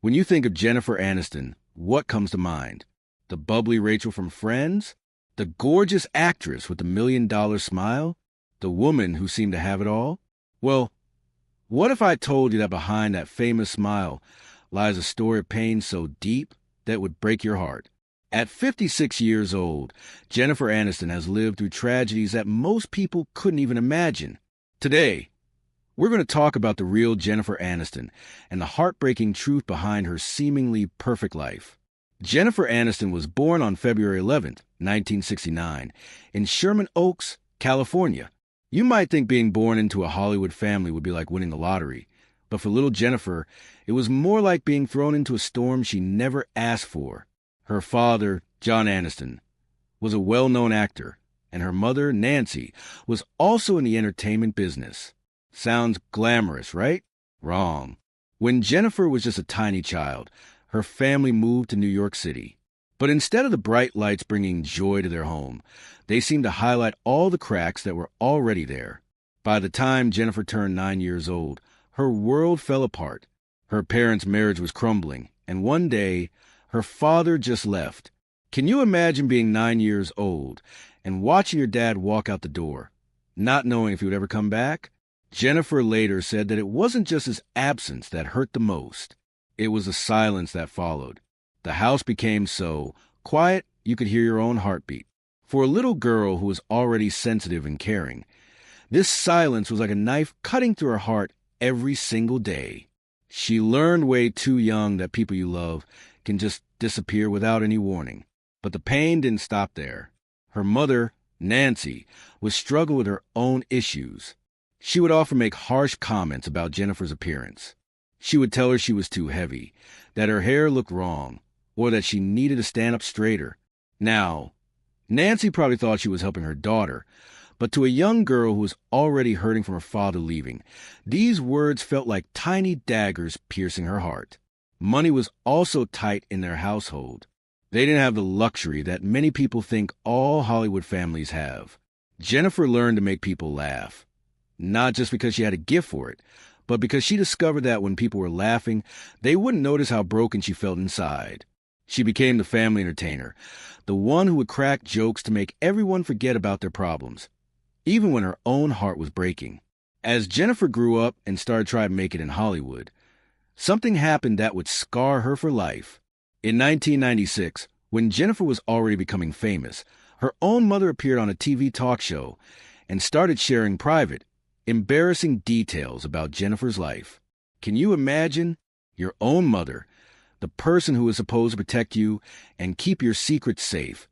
When you think of Jennifer Aniston, what comes to mind? The bubbly Rachel from Friends? The gorgeous actress with the $1 million smile? The woman who seemed to have it all? Well, what if I told you that behind that famous smile lies a story of pain so deep that would break your heart? At 56 years old, Jennifer Aniston has lived through tragedies that most people couldn't even imagine. Today, we're going to talk about the real Jennifer Aniston and the heartbreaking truth behind her seemingly perfect life. Jennifer Aniston was born on February 11th, 1969, in Sherman Oaks, California. You might think being born into a Hollywood family would be like winning the lottery, but for little Jennifer, it was more like being thrown into a storm she never asked for. Her father, John Aniston, was a well-known actor, and her mother, Nancy, was also in the entertainment business. Sounds glamorous, right? Wrong. When Jennifer was just a tiny child, her family moved to New York City. But instead of the bright lights bringing joy to their home, they seemed to highlight all the cracks that were already there. By the time Jennifer turned 9 years old, her world fell apart. Her parents' marriage was crumbling, and one day, her father just left. Can you imagine being 9 years old and watching your dad walk out the door, not knowing if he would ever come back? Jennifer later said that it wasn't just his absence that hurt the most. It was the silence that followed. The house became so quiet you could hear your own heartbeat. For a little girl who was already sensitive and caring, this silence was like a knife cutting through her heart every single day. She learned way too young that people you love can just disappear without any warning. But the pain didn't stop there. Her mother, Nancy, would struggle with her own issues. She would often make harsh comments about Jennifer's appearance. She would tell her she was too heavy, that her hair looked wrong, or that she needed to stand up straighter. Now, Nancy probably thought she was helping her daughter, but to a young girl who was already hurting from her father leaving, these words felt like tiny daggers piercing her heart. Money was also tight in their household. They didn't have the luxury that many people think all Hollywood families have. Jennifer learned to make people laugh, not just because she had a gift for it, but because she discovered that when people were laughing, they wouldn't notice how broken she felt inside. She became the family entertainer, the one who would crack jokes to make everyone forget about their problems, even when her own heart was breaking. As Jennifer grew up and started trying to make it in Hollywood, something happened that would scar her for life. In 1996, when Jennifer was already becoming famous, her own mother appeared on a TV talk show and started sharing private, embarrassing details about Jennifer's life. Can you imagine? Your own mother, the person who was supposed to protect you and keep your secrets safe,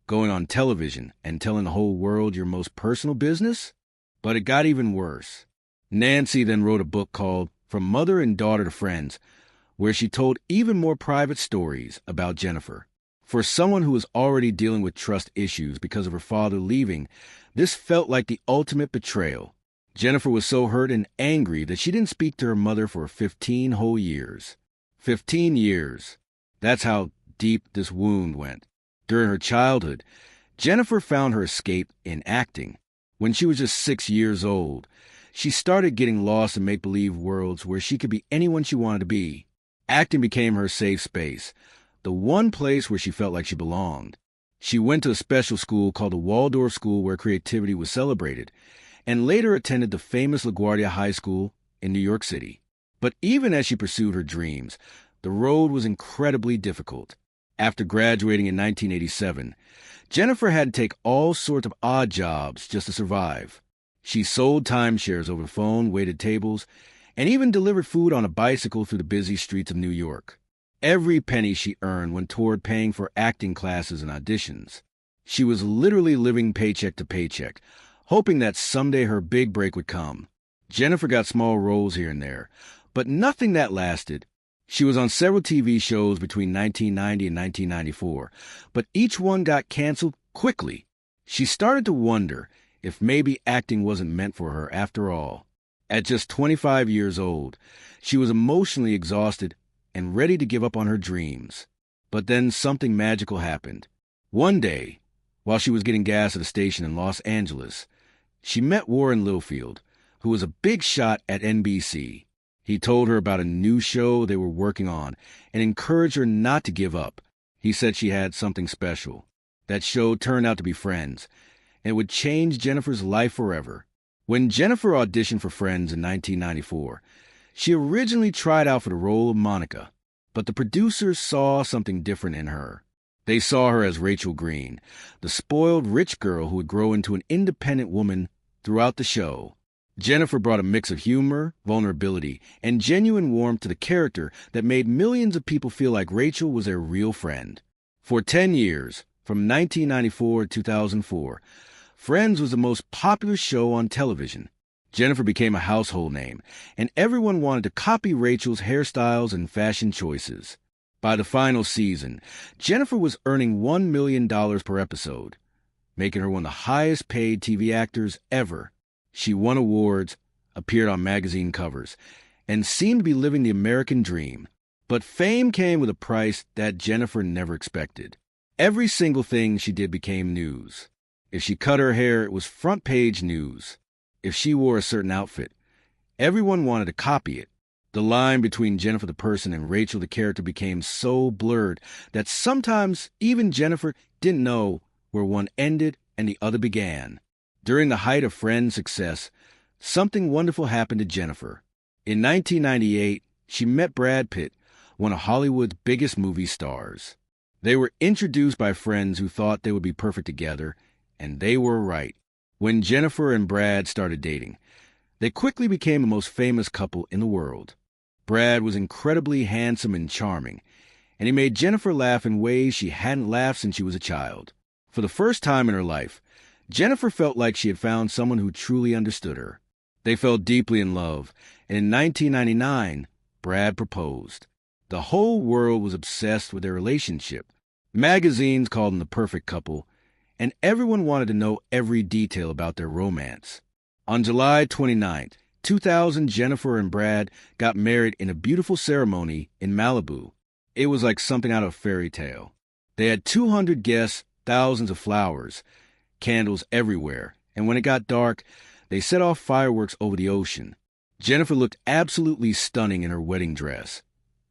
going on television and telling the whole world your most personal business? But it got even worse. Nancy then wrote a book called From Mother and Daughter to Friends, where she told even more private stories about Jennifer. For someone who was already dealing with trust issues because of her father leaving, this felt like the ultimate betrayal. Jennifer was so hurt and angry that she didn't speak to her mother for 15 whole years. 15 years. That's how deep this wound went. During her childhood, Jennifer found her escape in acting. When she was just 6 years old, she started getting lost in make-believe worlds where she could be anyone she wanted to be. Acting became her safe space, the one place where she felt like she belonged. She went to a special school called the Waldorf School where creativity was celebrated, and later attended the famous LaGuardia High School in New York City. But even as she pursued her dreams, the road was incredibly difficult. After graduating in 1987, Jennifer had to take all sorts of odd jobs just to survive. She sold timeshares over the phone, waited tables, and even delivered food on a bicycle through the busy streets of New York. Every penny she earned went toward paying for acting classes and auditions. She was literally living paycheck to paycheck, hoping that someday her big break would come. Jennifer got small roles here and there, but nothing that lasted. She was on several TV shows between 1990 and 1994, but each one got canceled quickly. She started to wonder if maybe acting wasn't meant for her after all. At just 25 years old, she was emotionally exhausted and ready to give up on her dreams. But then something magical happened. One day, while she was getting gas at a station in Los Angeles, she met Warren Littlefield, who was a big shot at NBC. He told her about a new show they were working on and encouraged her not to give up. He said she had something special. That show turned out to be Friends, and it would change Jennifer's life forever. When Jennifer auditioned for Friends in 1994, she originally tried out for the role of Monica, but the producers saw something different in her. They saw her as Rachel Green, the spoiled rich girl who would grow into an independent woman throughout the show. Jennifer brought a mix of humor, vulnerability, and genuine warmth to the character that made millions of people feel like Rachel was their real friend. For 10 years, from 1994 to 2004, Friends was the most popular show on television. Jennifer became a household name, and everyone wanted to copy Rachel's hairstyles and fashion choices. By the final season, Jennifer was earning $1 million per episode, making her one of the highest-paid TV actors ever. She won awards, appeared on magazine covers, and seemed to be living the American dream. But fame came with a price that Jennifer never expected. Every single thing she did became news. If she cut her hair, it was front-page news. If she wore a certain outfit, everyone wanted to copy it. The line between Jennifer the person and Rachel the character became so blurred that sometimes even Jennifer didn't know where one ended and the other began. During the height of Friends' success, something wonderful happened to Jennifer. In 1998, she met Brad Pitt, one of Hollywood's biggest movie stars. They were introduced by friends who thought they would be perfect together, and they were right. When Jennifer and Brad started dating, they quickly became the most famous couple in the world. Brad was incredibly handsome and charming, and he made Jennifer laugh in ways she hadn't laughed since she was a child. For the first time in her life, Jennifer felt like she had found someone who truly understood her. They fell deeply in love, and in 1999, Brad proposed. The whole world was obsessed with their relationship. Magazines called them the perfect couple, and everyone wanted to know every detail about their romance. On July 29, 2000, Jennifer and Brad got married in a beautiful ceremony in Malibu. It was like something out of a fairy tale. They had 200 guests, thousands of flowers, candles everywhere, and when it got dark, they set off fireworks over the ocean. Jennifer looked absolutely stunning in her wedding dress,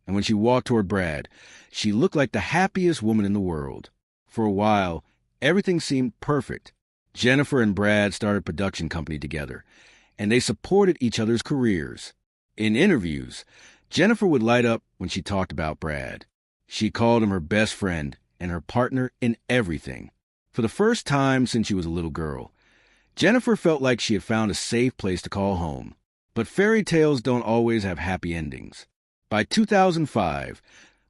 and when she walked toward Brad, she looked like the happiest woman in the world. For a while, everything seemed perfect. Jennifer and Brad started a production company together, and they supported each other's careers. In interviews, Jennifer would light up when she talked about Brad. She called him her best friend and her partner in everything. For the first time since she was a little girl, Jennifer felt like she had found a safe place to call home. But fairy tales don't always have happy endings. By 2005,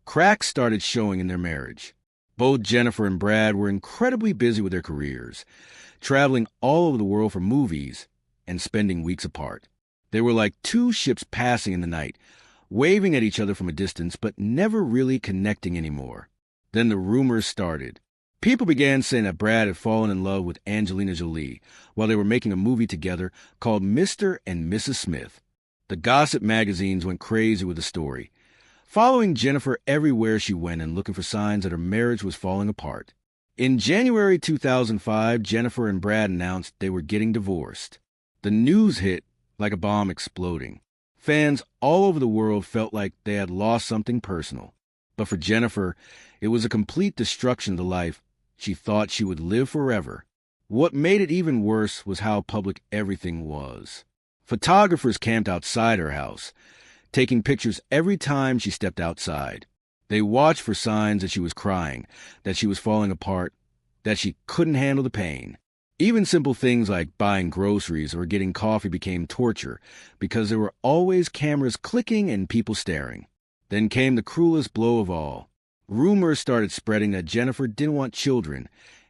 cracks started showing in their marriage. Both Jennifer and Brad were incredibly busy with their careers, traveling all over the world for movies and spending weeks apart. They were like two ships passing in the night, waving at each other from a distance, but never really connecting anymore. Then the rumors started. People began saying that Brad had fallen in love with Angelina Jolie while they were making a movie together called Mr. and Mrs. Smith. The gossip magazines went crazy with the story, following Jennifer everywhere she went and looking for signs that her marriage was falling apart. In January 2005, Jennifer and Brad announced they were getting divorced. The news hit like a bomb exploding. Fans all over the world felt like they had lost something personal. But for Jennifer, it was a complete destruction of the life she thought she would live forever. What made it even worse was how public everything was. Photographers camped outside her house, taking pictures every time she stepped outside. They watched for signs that she was crying, that she was falling apart, that she couldn't handle the pain. Even simple things like buying groceries or getting coffee became torture because there were always cameras clicking and people staring. Then came the cruelest blow of all. Rumors started spreading that Jennifer didn't want children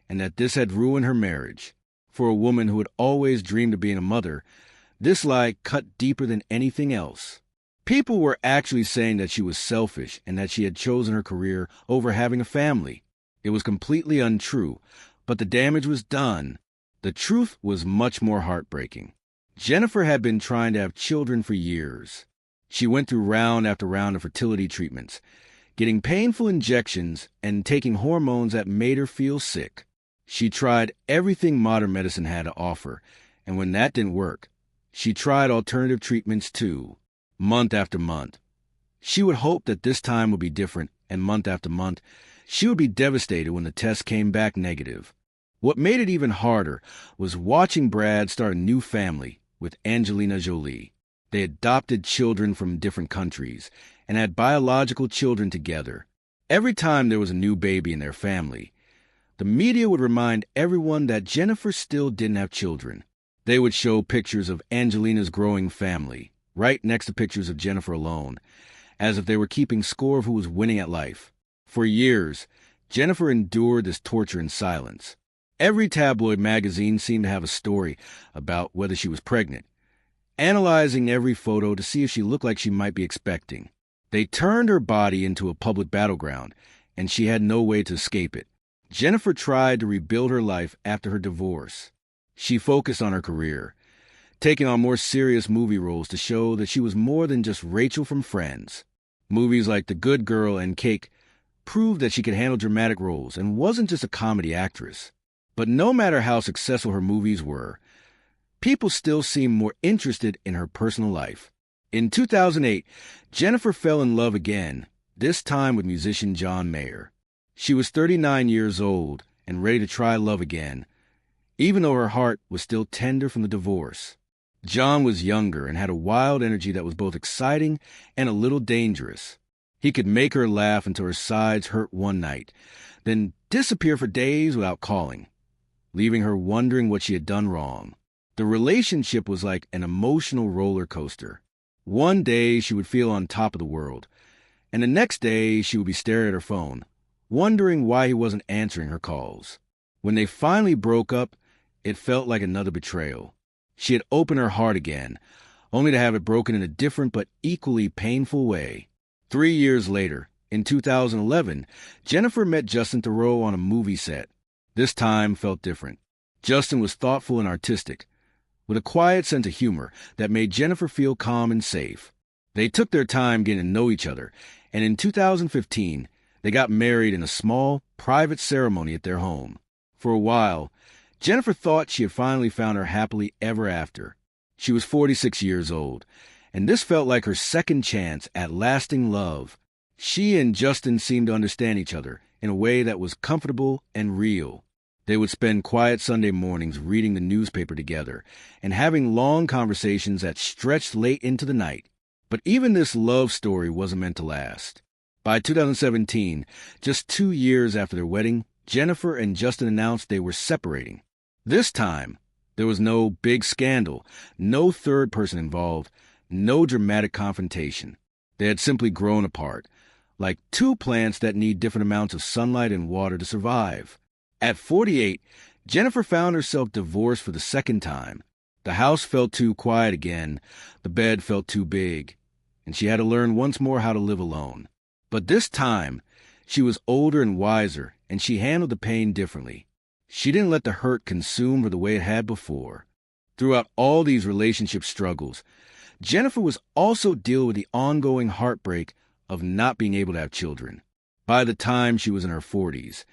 and that this had ruined her marriage. For a woman who had always dreamed of being a mother, this lie cut deeper than anything else. People were actually saying that she was selfish and that she had chosen her career over having a family. It was completely untrue, but the damage was done. The truth was much more heartbreaking. Jennifer had been trying to have children for years. She went through round after round of fertility treatments, getting painful injections and taking hormones that made her feel sick. She tried everything modern medicine had to offer, and when that didn't work, she tried alternative treatments too. month after month. She would hope that this time would be different, and month after month, she would be devastated when the test came back negative. What made it even harder was watching Brad start a new family with Angelina Jolie. They adopted children from different countries and had biological children together. Every time there was a new baby in their family, the media would remind everyone that Jennifer still didn't have children. They would show pictures of Angelina's growing family, right next to pictures of Jennifer alone, as if they were keeping score of who was winning at life. For years, Jennifer endured this torture in silence. Every tabloid magazine seemed to have a story about whether she was pregnant, analyzing every photo to see if she looked like she might be expecting. They turned her body into a public battleground, and she had no way to escape it. Jennifer tried to rebuild her life after her divorce. She focused on her career, taking on more serious movie roles to show that she was more than just Rachel from Friends. Movies like The Good Girl and Cake proved that she could handle dramatic roles and wasn't just a comedy actress. But no matter how successful her movies were, people still seemed more interested in her personal life. In 2008, Jennifer fell in love again, this time with musician John Mayer. She was 39 years old and ready to try love again, even though her heart was still tender from the divorce. John was younger and had a wild energy that was both exciting and a little dangerous. He could make her laugh until her sides hurt one night, then disappear for days without calling, leaving her wondering what she had done wrong. The relationship was like an emotional roller coaster. One day she would feel on top of the world, and the next day she would be staring at her phone, wondering why he wasn't answering her calls. When they finally broke up, it felt like another betrayal. She had opened her heart again, only to have it broken in a different but equally painful way. 3 years later, in 2011, Jennifer met Justin Theroux on a movie set. This time felt different. Justin was thoughtful and artistic, with a quiet sense of humor that made Jennifer feel calm and safe. They took their time getting to know each other, and in 2015, they got married in a small, private ceremony at their home. For a while, Jennifer thought she had finally found her happily ever after. She was 46 years old, and this felt like her second chance at lasting love. She and Justin seemed to understand each other in a way that was comfortable and real. They would spend quiet Sunday mornings reading the newspaper together and having long conversations that stretched late into the night. But even this love story wasn't meant to last. By 2017, just 2 years after their wedding, Jennifer and Justin announced they were separating. This time, there was no big scandal, no third person involved, no dramatic confrontation. They had simply grown apart, like two plants that need different amounts of sunlight and water to survive. At 48, Jennifer found herself divorced for the second time. The house felt too quiet again, the bed felt too big, and she had to learn once more how to live alone. But this time, she was older and wiser, and she handled the pain differently. She didn't let the hurt consume her the way it had before. Throughout all these relationship struggles, Jennifer was also dealing with the ongoing heartbreak of not being able to have children. By the time she was in her 40s,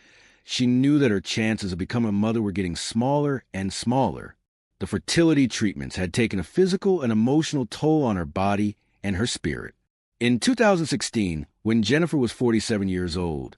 she knew that her chances of becoming a mother were getting smaller and smaller. The fertility treatments had taken a physical and emotional toll on her body and her spirit. In 2016, when Jennifer was 47 years old,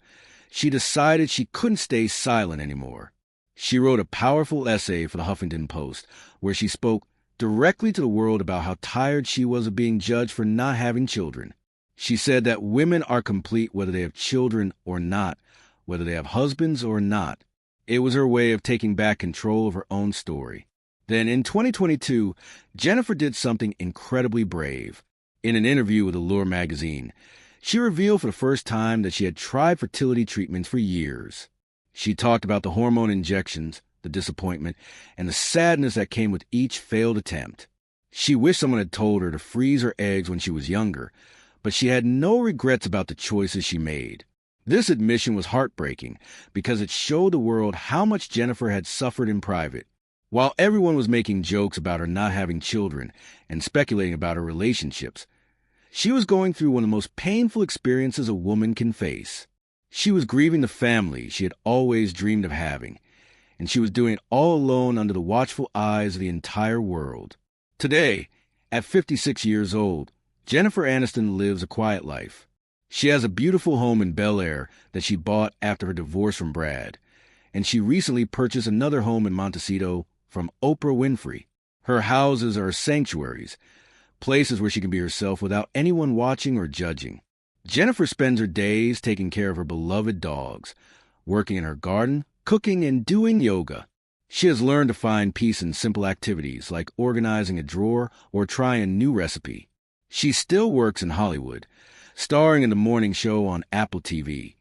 she decided she couldn't stay silent anymore. She wrote a powerful essay for the Huffington Post, where she spoke directly to the world about how tired she was of being judged for not having children. She said that women are complete whether they have children or not, whether they have husbands or not. It was her way of taking back control of her own story. Then in 2022, Jennifer did something incredibly brave. In an interview with Allure magazine, she revealed for the first time that she had tried fertility treatments for years. She talked about the hormone injections, the disappointment, and the sadness that came with each failed attempt. She wished someone had told her to freeze her eggs when she was younger, but she had no regrets about the choices she made. This admission was heartbreaking because it showed the world how much Jennifer had suffered in private. While everyone was making jokes about her not having children and speculating about her relationships, she was going through one of the most painful experiences a woman can face. She was grieving the family she had always dreamed of having, and she was doing it all alone under the watchful eyes of the entire world. Today, at 56 years old, Jennifer Aniston lives a quiet life. She has a beautiful home in Bel Air that she bought after her divorce from Brad, and she recently purchased another home in Montecito from Oprah Winfrey. Her houses are sanctuaries, places where she can be herself without anyone watching or judging. Jennifer spends her days taking care of her beloved dogs, working in her garden, cooking, and doing yoga. She has learned to find peace in simple activities like organizing a drawer or trying a new recipe. She still works in Hollywood, starring in the morning show on Apple TV,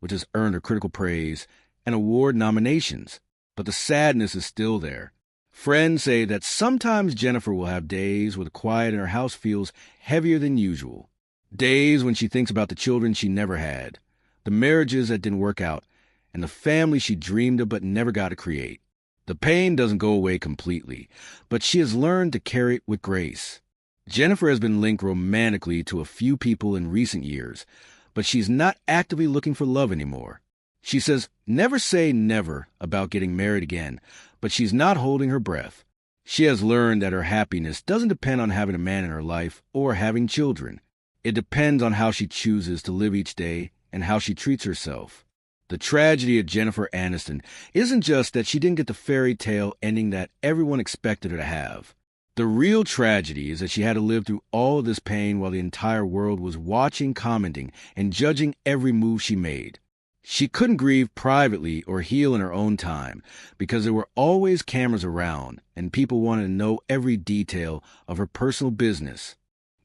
which has earned her critical praise and award nominations. But the sadness is still there. Friends say that sometimes Jennifer will have days where the quiet in her house feels heavier than usual. Days when she thinks about the children she never had, the marriages that didn't work out, and the family she dreamed of but never got to create. The pain doesn't go away completely, but she has learned to carry it with grace. Jennifer has been linked romantically to a few people in recent years, but she's not actively looking for love anymore. She says never say never about getting married again, but she's not holding her breath. She has learned that her happiness doesn't depend on having a man in her life or having children. It depends on how she chooses to live each day and how she treats herself. The tragedy of Jennifer Aniston isn't just that she didn't get the fairy tale ending that everyone expected her to have. The real tragedy is that she had to live through all of this pain while the entire world was watching, commenting, and judging every move she made. She couldn't grieve privately or heal in her own time because there were always cameras around and people wanted to know every detail of her personal business.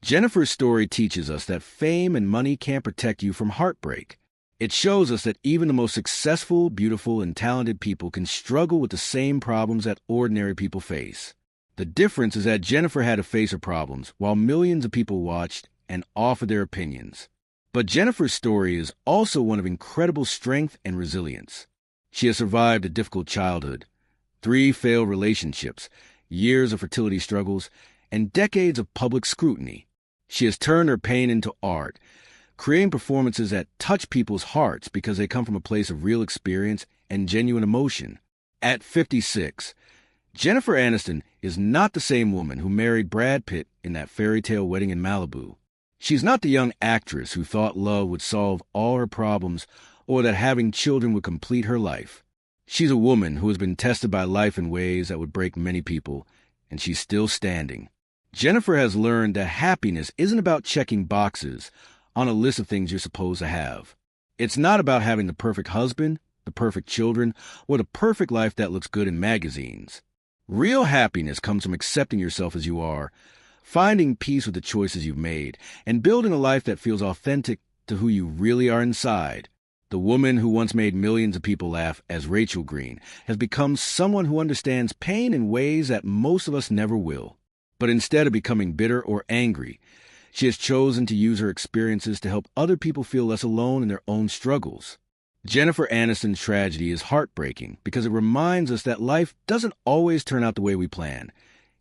Jennifer's story teaches us that fame and money can't protect you from heartbreak. It shows us that even the most successful, beautiful, and talented people can struggle with the same problems that ordinary people face. The difference is that Jennifer had to face her problems while millions of people watched and offered their opinions. But Jennifer's story is also one of incredible strength and resilience. She has survived a difficult childhood, 3 failed relationships, years of fertility struggles, and decades of public scrutiny. She has turned her pain into art, creating performances that touch people's hearts because they come from a place of real experience and genuine emotion. At 56, Jennifer Aniston is not the same woman who married Brad Pitt in that fairy tale wedding in Malibu. She's not the young actress who thought love would solve all her problems or that having children would complete her life. She's a woman who has been tested by life in ways that would break many people, and she's still standing. Jennifer has learned that happiness isn't about checking boxes on a list of things you're supposed to have. It's not about having the perfect husband, the perfect children, or the perfect life that looks good in magazines. Real happiness comes from accepting yourself as you are, finding peace with the choices you've made, and building a life that feels authentic to who you really are inside. The woman who once made millions of people laugh as Rachel Green has become someone who understands pain in ways that most of us never will. But instead of becoming bitter or angry, she has chosen to use her experiences to help other people feel less alone in their own struggles. Jennifer Aniston's tragedy is heartbreaking because it reminds us that life doesn't always turn out the way we plan,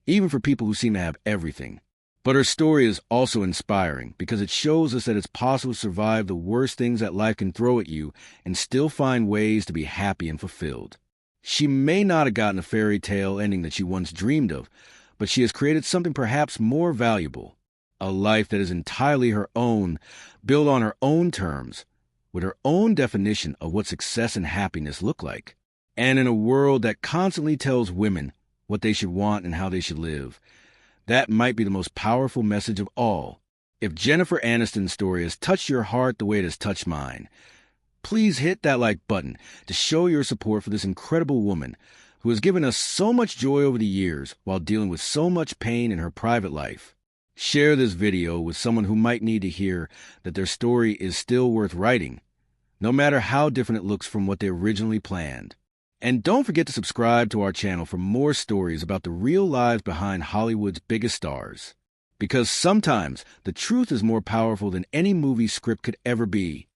even for people who seem to have everything. But her story is also inspiring because it shows us that it's possible to survive the worst things that life can throw at you and still find ways to be happy and fulfilled. She may not have gotten a fairy tale ending that she once dreamed of, but she has created something perhaps more valuable, a life that is entirely her own, built on her own terms, with her own definition of what success and happiness look like. And in a world that constantly tells women what they should want and how they should live, that might be the most powerful message of all. If Jennifer Aniston's story has touched your heart the way it has touched mine, please hit that like button to show your support for this incredible woman who has given us so much joy over the years while dealing with so much pain in her private life. Share this video with someone who might need to hear that their story is still worth writing, no matter how different it looks from what they originally planned. And don't forget to subscribe to our channel for more stories about the real lives behind Hollywood's biggest stars. Because sometimes the truth is more powerful than any movie script could ever be.